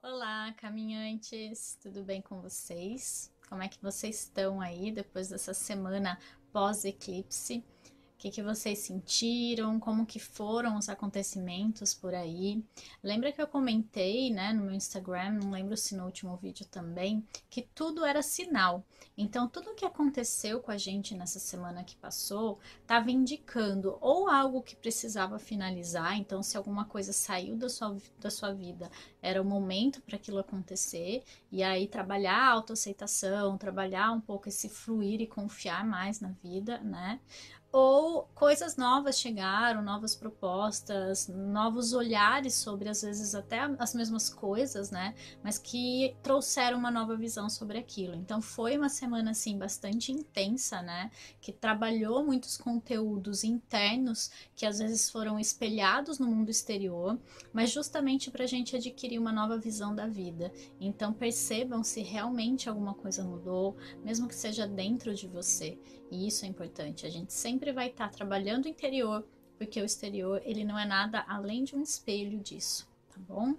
Olá, caminhantes, tudo bem com vocês? Como é que vocês estão aí depois dessa semana pós-eclipse? O que vocês sentiram? Como que foram os acontecimentos por aí? Lembra que eu comentei, né, no meu Instagram, não lembro se no último vídeo também, que tudo era sinal. Então, tudo o que aconteceu com a gente nessa semana que passou estava indicando ou algo que precisava finalizar. Então, se alguma coisa saiu da sua vida, era o momento para aquilo acontecer. E aí, trabalhar a autoaceitação, trabalhar um pouco esse fluir e confiar mais na vida, né? Ou coisas novas chegaram, novas propostas, novos olhares sobre, às vezes, até as mesmas coisas, né? Mas que trouxeram uma nova visão sobre aquilo. Então, foi uma semana, assim, bastante intensa, né? Que trabalhou muitos conteúdos internos que, às vezes, foram espelhados no mundo exterior, mas justamente para a gente adquirir uma nova visão da vida. Então, percebam se realmente alguma coisa mudou, mesmo que seja dentro de você. E isso é importante. A gente sempre vai estar trabalhando o interior, porque o exterior ele não é nada além de um espelho disso, tá bom?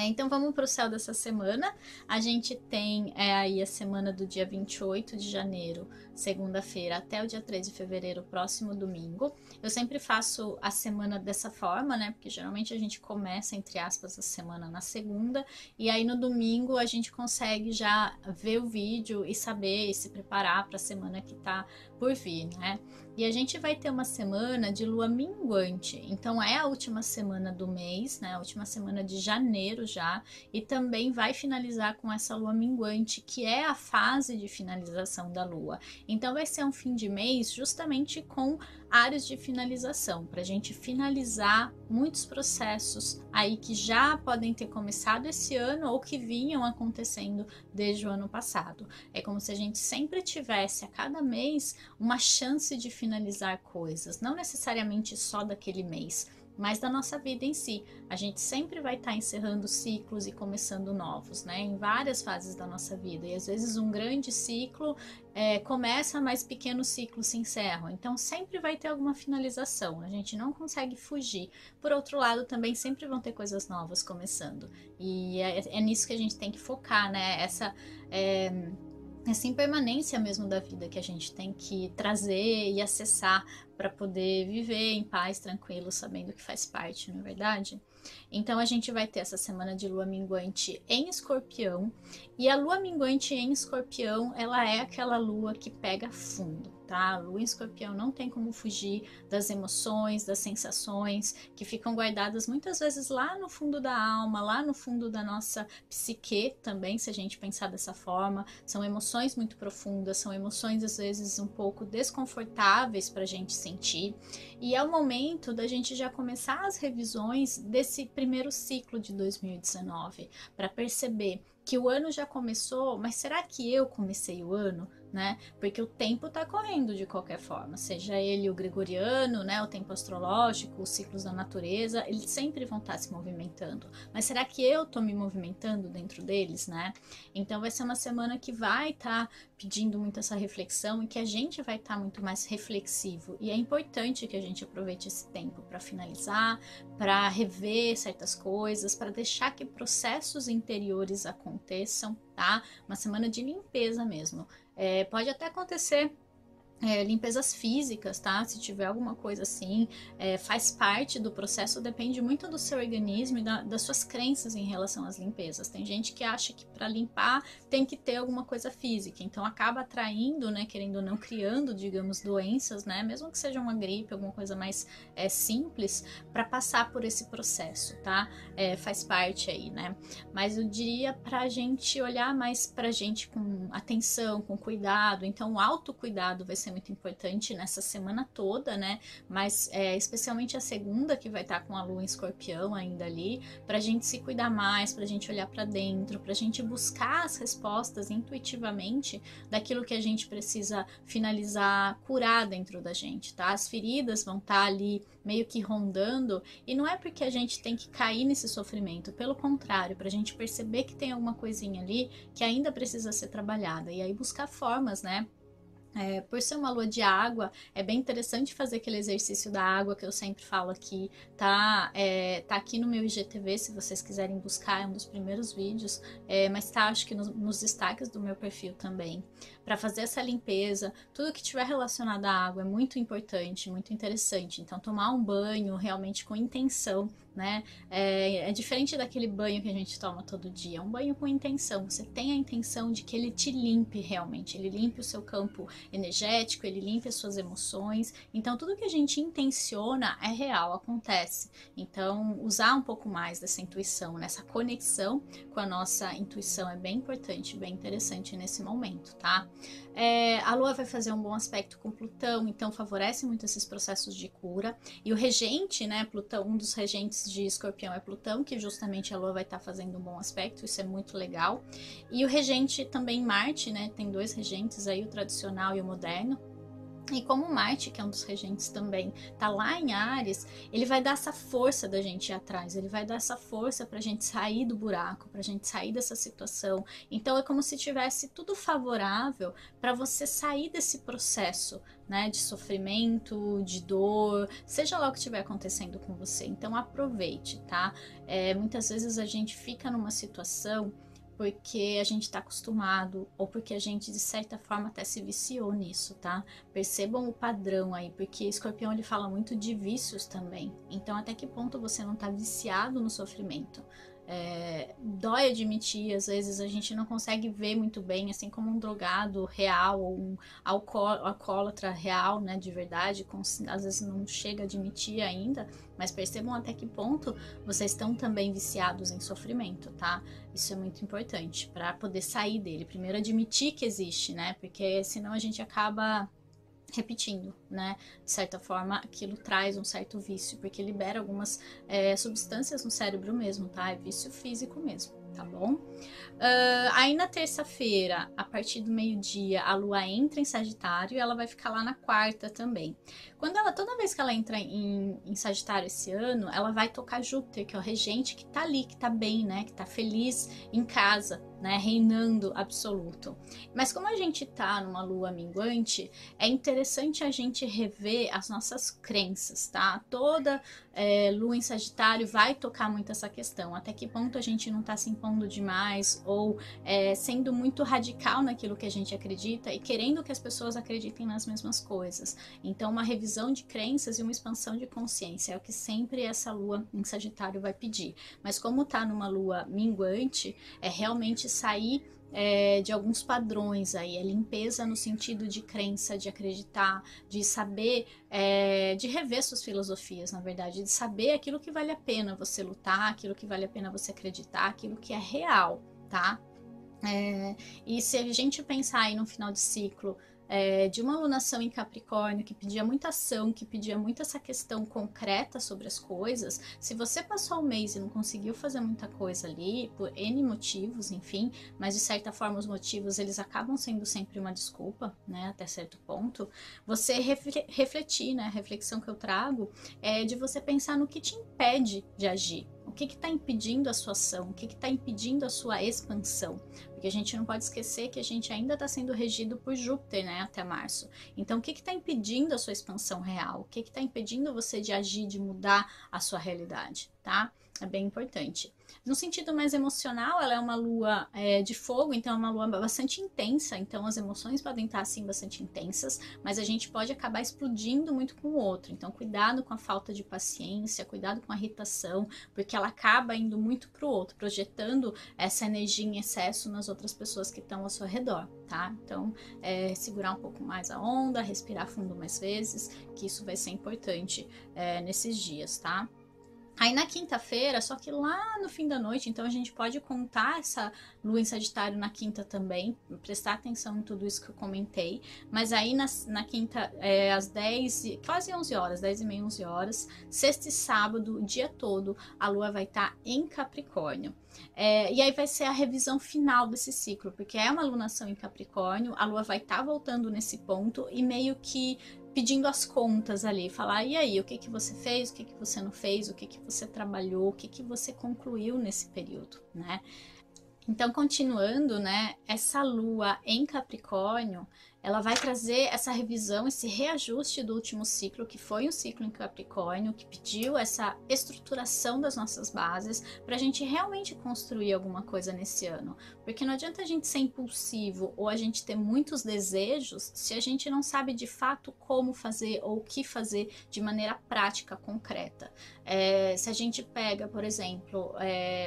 Então vamos para o céu dessa semana. A gente tem aí a semana do dia 28 de janeiro, segunda-feira, até o dia 3 de fevereiro, próximo domingo. Eu sempre faço a semana dessa forma, né? Porque geralmente a gente começa, entre aspas, a semana na segunda, e aí no domingo a gente consegue já ver o vídeo e saber e se preparar para a semana que tá por vir, né? E a gente vai ter uma semana de lua minguante, então é a última semana do mês, né? A última semana de janeiro já, e também vai finalizar com essa lua minguante, que é a fase de finalização da lua. Então vai ser um fim de mês justamente com áreas de finalização, para a gente finalizar muitos processos aí que já podem ter começado esse ano ou que vinham acontecendo desde o ano passado. É como se a gente sempre tivesse a cada mês uma chance de finalizar coisas, não necessariamente só daquele mês, mas da nossa vida em si. A gente sempre vai estar encerrando ciclos e começando novos, né? Em várias fases da nossa vida. E às vezes um grande ciclo começa, mas pequenos ciclos se encerram. Então sempre vai ter alguma finalização. A gente não consegue fugir. Por outro lado, também sempre vão ter coisas novas começando. E é nisso que a gente tem que focar, né? Essa impermanência mesmo da vida que a gente tem que trazer e acessar para poder viver em paz, tranquilo, sabendo que faz parte, não é verdade? Então a gente vai ter essa semana de lua minguante em Escorpião, e a lua minguante em Escorpião, ela é aquela lua que pega fundo, tá? A lua em Escorpião não tem como fugir das emoções, das sensações que ficam guardadas muitas vezes lá no fundo da alma, lá no fundo da nossa psique também, se a gente pensar dessa forma. São emoções muito profundas, são emoções às vezes um pouco desconfortáveis para a gente sentir, e é o momento da gente já começar as revisões desse primeiro ciclo de 2019, para perceber que o ano já começou, mas será que eu comecei o ano? Né? Porque o tempo está correndo de qualquer forma, seja ele o gregoriano, né, o tempo astrológico, os ciclos da natureza, eles sempre vão estar se movimentando. Mas será que eu estou me movimentando dentro deles, né? Então vai ser uma semana que vai estar pedindo muito essa reflexão e que a gente vai estar muito mais reflexivo. E é importante que a gente aproveite esse tempo para finalizar, para rever certas coisas, para deixar que processos interiores aconteçam, tá? Uma semana de limpeza mesmo. Pode até acontecer limpezas físicas, tá? Se tiver alguma coisa assim, faz parte do processo, depende muito do seu organismo e das suas crenças em relação às limpezas. Tem gente que acha que para limpar tem que ter alguma coisa física, então acaba atraindo, né, querendo ou não, criando, digamos, doenças, né, mesmo que seja uma gripe, alguma coisa mais simples, para passar por esse processo, tá? Faz parte aí, né? Mas eu diria para a gente olhar mais para a gente com atenção, com cuidado. Então, o autocuidado vai ser muito importante nessa semana toda, né? Mas especialmente a segunda, que vai estar com a lua em Escorpião ainda ali, para a gente se cuidar mais, para a gente olhar para dentro, para a gente buscar as respostas intuitivamente daquilo que a gente precisa finalizar, curar dentro da gente, tá? As feridas vão estar ali meio que rondando, e não é porque a gente tem que cair nesse sofrimento, pelo contrário, para a gente perceber que tem alguma coisinha ali que ainda precisa ser trabalhada, e aí buscar formas, né, Por ser uma lua de água, é bem interessante fazer aquele exercício da água que eu sempre falo aqui, tá? Tá aqui no meu IGTV, se vocês quiserem buscar, é um dos primeiros vídeos, mas tá, acho que nos destaques do meu perfil também. Para fazer essa limpeza, tudo que tiver relacionado à água é muito importante, muito interessante. Então, tomar um banho realmente com intenção, né? É diferente daquele banho que a gente toma todo dia, é um banho com intenção. Você tem a intenção de que ele te limpe realmente, ele limpe o seu campo energético, ele limpa as suas emoções. Então, tudo que a gente intenciona é real, acontece. Então, usar um pouco mais dessa intuição, nessa conexão com a nossa intuição é bem importante, bem interessante nesse momento, tá? A Lua vai fazer um bom aspecto com Plutão, então favorece muito esses processos de cura. E o regente, né, Plutão, um dos regentes de Escorpião é Plutão, que justamente a Lua vai estar fazendo um bom aspecto, isso é muito legal. E o regente também Marte, né, tem dois regentes aí, o tradicional e o moderno. E como Marte, que é um dos regentes também, tá lá em Áries, ele vai dar essa força da gente ir atrás, ele vai dar essa força pra gente sair do buraco, pra gente sair dessa situação. Então é como se tivesse tudo favorável para você sair desse processo, né, de sofrimento, de dor, seja lá o que estiver acontecendo com você. Então aproveite, tá? Muitas vezes a gente fica numa situação porque a gente está acostumado ou porque a gente de certa forma até se viciou nisso, tá? Percebam o padrão aí, porque Escorpião ele fala muito de vícios também. Então até que ponto você não está viciado no sofrimento? Dói admitir, às vezes a gente não consegue ver muito bem, assim como um drogado real ou um alcoólatra real, né, de verdade, às vezes não chega a admitir ainda, mas percebam até que ponto vocês estão também viciados em sofrimento, tá? Isso é muito importante para poder sair dele. Primeiro admitir que existe, né? Porque senão a gente acaba repetindo, né? De certa forma, aquilo traz um certo vício, porque libera algumas substâncias no cérebro mesmo, tá? É vício físico mesmo, tá bom? Aí na terça-feira, a partir do meio-dia, a Lua entra em Sagitário e ela vai ficar lá na quarta também. Toda vez que ela entra em Sagitário esse ano, ela vai tocar Júpiter, que é o regente que tá ali, que tá bem, né? Que tá feliz em casa, né? Reinando absoluto. Mas como a gente tá numa lua minguante, é interessante a gente rever as nossas crenças, tá? Toda lua em Sagitário vai tocar muito essa questão. Até que ponto a gente não tá se impondo demais ou sendo muito radical naquilo que a gente acredita e querendo que as pessoas acreditem nas mesmas coisas. Então, uma revisão de crenças e uma expansão de consciência é o que sempre essa lua em Sagitário vai pedir. Mas como tá numa lua minguante, é realmente sair de alguns padrões aí, é limpeza no sentido de crença, de acreditar, de saber, de rever suas filosofias, na verdade, de saber aquilo que vale a pena você lutar, aquilo que vale a pena você acreditar, aquilo que é real, tá? E se a gente pensar aí no final de ciclo de uma alunação em Capricórnio que pedia muita ação, que pedia muito essa questão concreta sobre as coisas, se você passou o mês e não conseguiu fazer muita coisa ali, por N motivos, enfim, mas de certa forma os motivos eles acabam sendo sempre uma desculpa, né, até certo ponto, você refletir, né, a reflexão que eu trago é de você pensar no que te impede de agir. O que está impedindo a sua ação? O que está impedindo a sua expansão? Porque a gente não pode esquecer que a gente ainda está sendo regido por Júpiter, né, até março. Então, o que está impedindo a sua expansão real? O que está impedindo você de agir, de mudar a sua realidade, tá? É bem importante. No sentido mais emocional, ela é uma lua de fogo, então é uma lua bastante intensa, então as emoções podem estar assim bastante intensas, mas a gente pode acabar explodindo muito com o outro. Então, cuidado com a falta de paciência, cuidado com a irritação, porque ela acaba indo muito para o outro, projetando essa energia em excesso nas outras pessoas que estão ao seu redor, tá? Então, segurar um pouco mais a onda, respirar fundo mais vezes, que isso vai ser importante nesses dias, tá? Aí na quinta-feira, só que lá no fim da noite, então a gente pode contar essa lua em Sagitário na quinta também, prestar atenção em tudo isso que eu comentei. Mas aí na quinta, às 10, quase 11 horas, 10 e meia, 11 horas, sexta e sábado, o dia todo, a lua vai estar em Capricórnio. E aí vai ser a revisão final desse ciclo, porque é uma lunação em Capricórnio, a lua vai estar voltando nesse ponto e meio que pedindo as contas ali, falar, e aí, o que que você fez, o que que você não fez, o que que você trabalhou, o que que você concluiu nesse período, né? Então, continuando, né, essa lua em Capricórnio, ela vai trazer essa revisão, esse reajuste do último ciclo, que foi um ciclo em Capricórnio, que pediu essa estruturação das nossas bases para a gente realmente construir alguma coisa nesse ano. Porque não adianta a gente ser impulsivo ou a gente ter muitos desejos se a gente não sabe de fato como fazer ou o que fazer de maneira prática, concreta. Se a gente pega, por exemplo,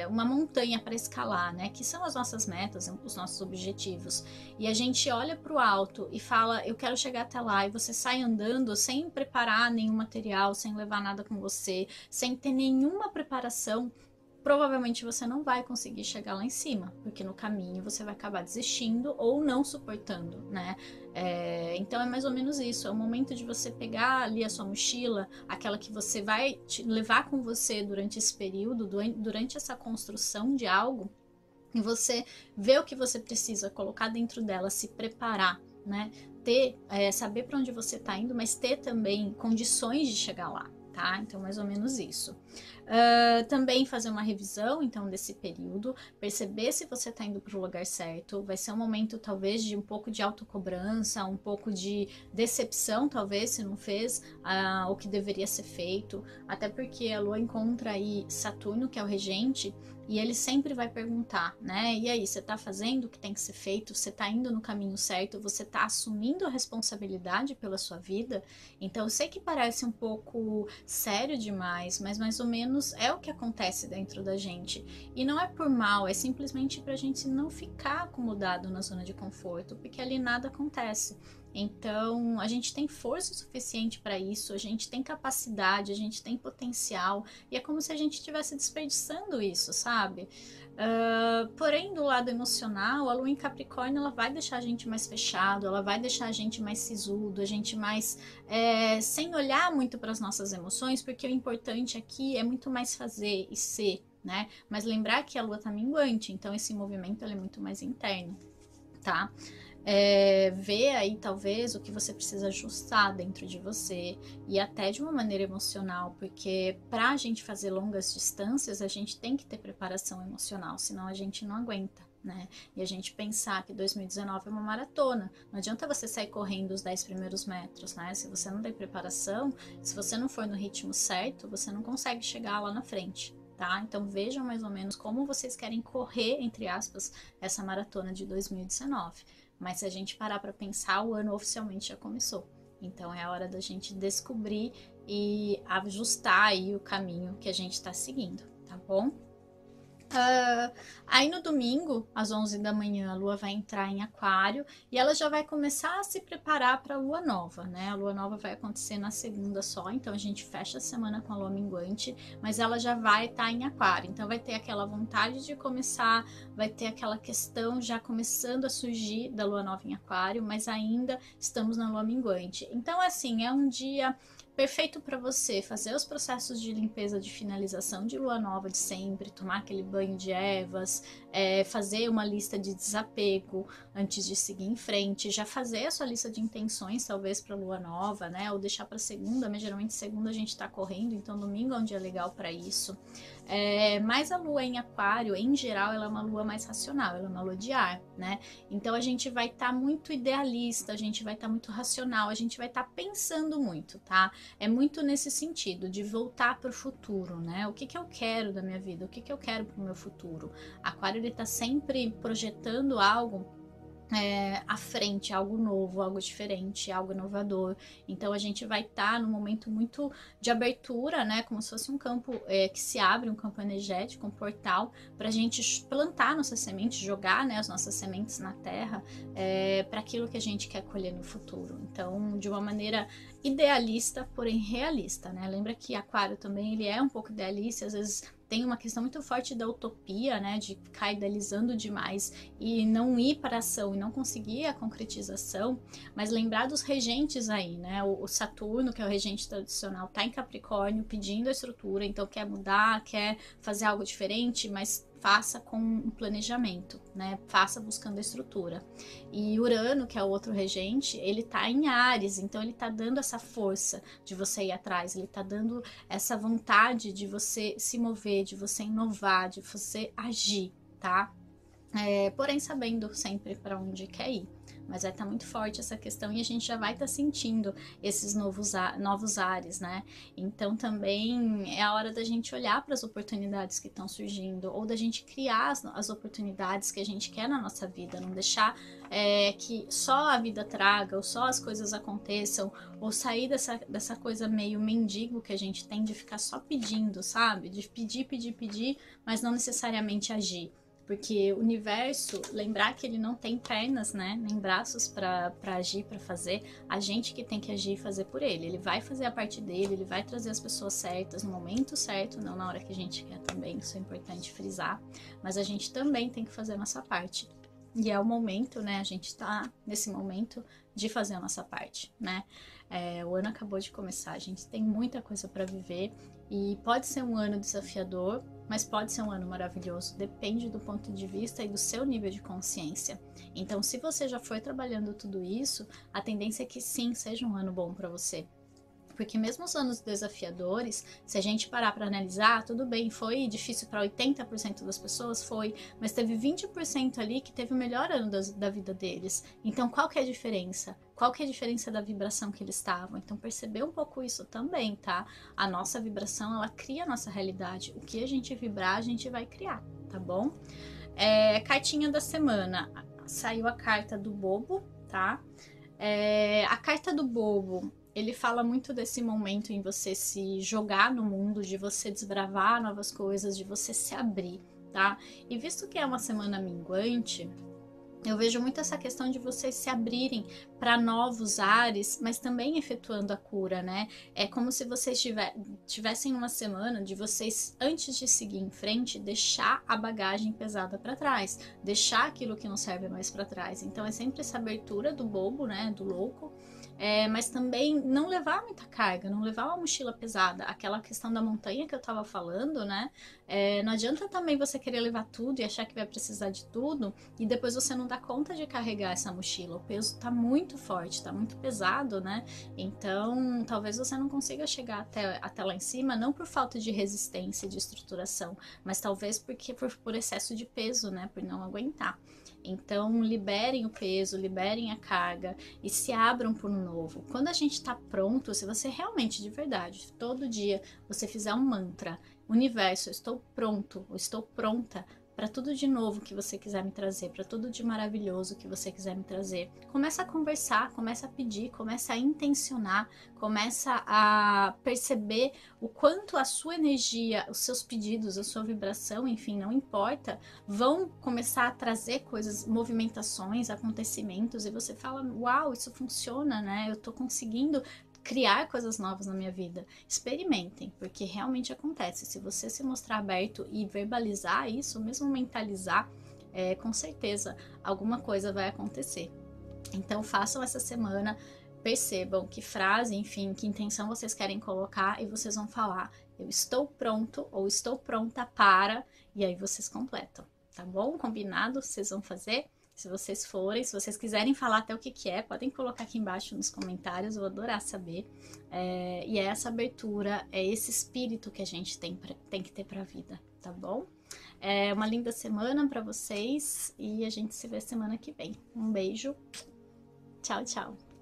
uma montanha para escalar, né, que são as nossas metas, os nossos objetivos, e a gente olha para o alto e fala, eu quero chegar até lá, e você sai andando sem preparar nenhum material, sem levar nada com você, sem ter nenhuma preparação, provavelmente você não vai conseguir chegar lá em cima, porque no caminho você vai acabar desistindo ou não suportando, né? Então é mais ou menos isso, é o momento de você pegar ali a sua mochila, aquela que você vai te levar com você durante esse período, durante essa construção de algo, e você ver o que você precisa colocar dentro dela, se preparar, né? Saber para onde você está indo, mas ter também condições de chegar lá, tá? Então, mais ou menos isso. Também fazer uma revisão, então, desse período, perceber se você está indo para o lugar certo. Vai ser um momento, talvez, de um pouco de autocobrança, um pouco de decepção, talvez, se não fez o que deveria ser feito. Até porque a Lua encontra aí Saturno, que é o regente, e ele sempre vai perguntar, né? E aí, você tá fazendo o que tem que ser feito? Você tá indo no caminho certo? Você tá assumindo a responsabilidade pela sua vida? Então, eu sei que parece um pouco sério demais, mas mais ou menos é o que acontece dentro da gente. E não é por mal, é simplesmente pra gente não ficar acomodado na zona de conforto, porque ali nada acontece. Então, a gente tem força suficiente para isso, a gente tem capacidade, a gente tem potencial, e é como se a gente estivesse desperdiçando isso, sabe? Porém, do lado emocional, a Lua em Capricórnio ela vai deixar a gente mais fechado, ela vai deixar a gente mais sisudo, a gente mais sem olhar muito para as nossas emoções, porque o importante aqui é muito mais fazer e ser, né? Mas lembrar que a Lua tá minguante, então esse movimento é muito mais interno, tá? Ver aí talvez o que você precisa ajustar dentro de você e até de uma maneira emocional, porque para a gente fazer longas distâncias a gente tem que ter preparação emocional, senão a gente não aguenta, né? E a gente pensar que 2019 é uma maratona, não adianta você sair correndo os 10 primeiros metros, né? Se você não tem preparação, se você não for no ritmo certo, você não consegue chegar lá na frente. Tá? Então vejam mais ou menos como vocês querem correr, entre aspas, essa maratona de 2019. Mas se a gente parar para pensar, o ano oficialmente já começou. Então é a hora da gente descobrir e ajustar aí o caminho que a gente está seguindo, tá bom? Aí no domingo, às 11 da manhã, a Lua vai entrar em Aquário e ela já vai começar a se preparar para a Lua Nova, né? A Lua Nova vai acontecer na segunda só, então a gente fecha a semana com a Lua minguante, mas ela já vai estar em Aquário, então vai ter aquela vontade de começar, vai ter aquela questão já começando a surgir da Lua Nova em Aquário, mas ainda estamos na Lua minguante. Então, assim, é um dia perfeito para você fazer os processos de limpeza de finalização de lua nova de sempre, tomar aquele banho de ervas, fazer uma lista de desapego antes de seguir em frente, já fazer a sua lista de intenções talvez para lua nova, né? Ou deixar para segunda, mas geralmente segunda a gente está correndo, então domingo é um dia legal para isso. Mas a lua em Aquário, em geral, ela é uma lua mais racional, ela é uma lua de ar, né? Então a gente vai estar muito idealista, a gente vai estar muito racional, a gente vai estar pensando muito, tá? É muito nesse sentido, de voltar para o futuro, né? O que que eu quero da minha vida? O que que eu quero para o meu futuro? Aquário, ele tá sempre projetando algo à frente, algo novo, algo diferente, algo inovador. Então a gente vai estar num momento muito de abertura, né? Como se fosse um campo que se abre, um campo energético, um portal, para a gente plantar nossas sementes, jogar, né, as nossas sementes na terra para aquilo que a gente quer colher no futuro. Então, de uma maneira idealista, porém realista, né? Lembra que Aquário também ele é um pouco idealista, às vezes tem uma questão muito forte da utopia, né, de ficar idealizando demais e não ir para a ação e não conseguir a concretização, mas lembrar dos regentes aí, né, o Saturno, que é o regente tradicional, tá em Capricórnio pedindo a estrutura, então quer mudar, quer fazer algo diferente, mas faça com um planejamento, né? Faça buscando a estrutura. E Urano, que é o outro regente, ele tá em Áries, então ele tá dando essa força de você ir atrás, ele tá dando essa vontade de você se mover, de você inovar, de você agir, tá? Porém sabendo sempre para onde quer ir. mas vai estar muito forte essa questão e a gente já vai estar sentindo esses novos ares, né? Então também é a hora da gente olhar para as oportunidades que estão surgindo, ou da gente criar as oportunidades que a gente quer na nossa vida, não deixar que só a vida traga, ou só as coisas aconteçam, ou sair dessa coisa meio mendigo que a gente tem de ficar só pedindo, sabe? De pedir, mas não necessariamente agir. Porque o universo, lembrar que ele não tem pernas, né? Nem braços para agir, para fazer. A gente que tem que agir e fazer por ele. Ele vai fazer a parte dele, ele vai trazer as pessoas certas no momento certo, não na hora que a gente quer também. Isso é importante frisar. Mas a gente também tem que fazer a nossa parte. E é o momento, né? A gente tá nesse momento de fazer a nossa parte, né? O ano acabou de começar, a gente tem muita coisa para viver e pode ser um ano desafiador, mas pode ser um ano maravilhoso, depende do ponto de vista e do seu nível de consciência. Então, se você já foi trabalhando tudo isso, a tendência é que sim, seja um ano bom para você. Porque mesmo os anos desafiadores, se a gente parar para analisar, tudo bem, foi difícil para 80% das pessoas, foi, mas teve 20% ali que teve o melhor ano da vida deles. Então, qual que é a diferença? Qual que é a diferença da vibração que eles estavam? Então, perceber um pouco isso também, tá? A nossa vibração, ela cria a nossa realidade. O que a gente vibrar, a gente vai criar, tá bom? Cartinha da semana. Saiu a carta do bobo, tá? A carta do bobo, ele fala muito desse momento em você se jogar no mundo, de você desbravar novas coisas, de você se abrir, tá? E visto que é uma semana minguante, eu vejo muito essa questão de vocês se abrirem para novos ares, mas também efetuando a cura, né? É como se vocês tivessem uma semana de vocês, antes de seguir em frente, deixar a bagagem pesada para trás, deixar aquilo que não serve mais para trás. Então é sempre essa abertura do bobo, né? Do louco. Mas também não levar muita carga, não levar uma mochila pesada. Aquela questão da montanha que eu tava falando, né? Não adianta também você querer levar tudo e achar que vai precisar de tudo e depois você não dá conta de carregar essa mochila. O peso tá muito forte, tá muito pesado, né? Então, talvez você não consiga chegar até lá em cima, não por falta de resistência, de estruturação, mas talvez por excesso de peso, né? Por não aguentar. Então, liberem o peso, liberem a carga e se abram por um novo. Quando a gente está pronto, se você realmente, de verdade, todo dia você fizer um mantra, universo, eu estou pronto, eu estou pronta para tudo de novo que você quiser me trazer, para tudo de maravilhoso que você quiser me trazer. Começa a conversar, começa a pedir, começa a intencionar, começa a perceber o quanto a sua energia, os seus pedidos, a sua vibração, enfim, não importa, vão começar a trazer coisas, movimentações, acontecimentos, e você fala, uau, isso funciona, né? Eu tô conseguindo criar coisas novas na minha vida. Experimentem, porque realmente acontece. Se você se mostrar aberto e verbalizar isso, mesmo mentalizar, com certeza alguma coisa vai acontecer. Então façam essa semana, percebam que frase, enfim, que intenção vocês querem colocar e vocês vão falar, eu estou pronto ou estou pronta para, e aí vocês completam, tá bom? Combinado? Vocês vão fazer? Se vocês forem, se vocês quiserem falar até o que é, podem colocar aqui embaixo nos comentários, eu vou adorar saber. E é essa abertura, é esse espírito que a gente tem que ter para a vida, tá bom? Uma linda semana para vocês e a gente se vê semana que vem. Um beijo, tchau, tchau!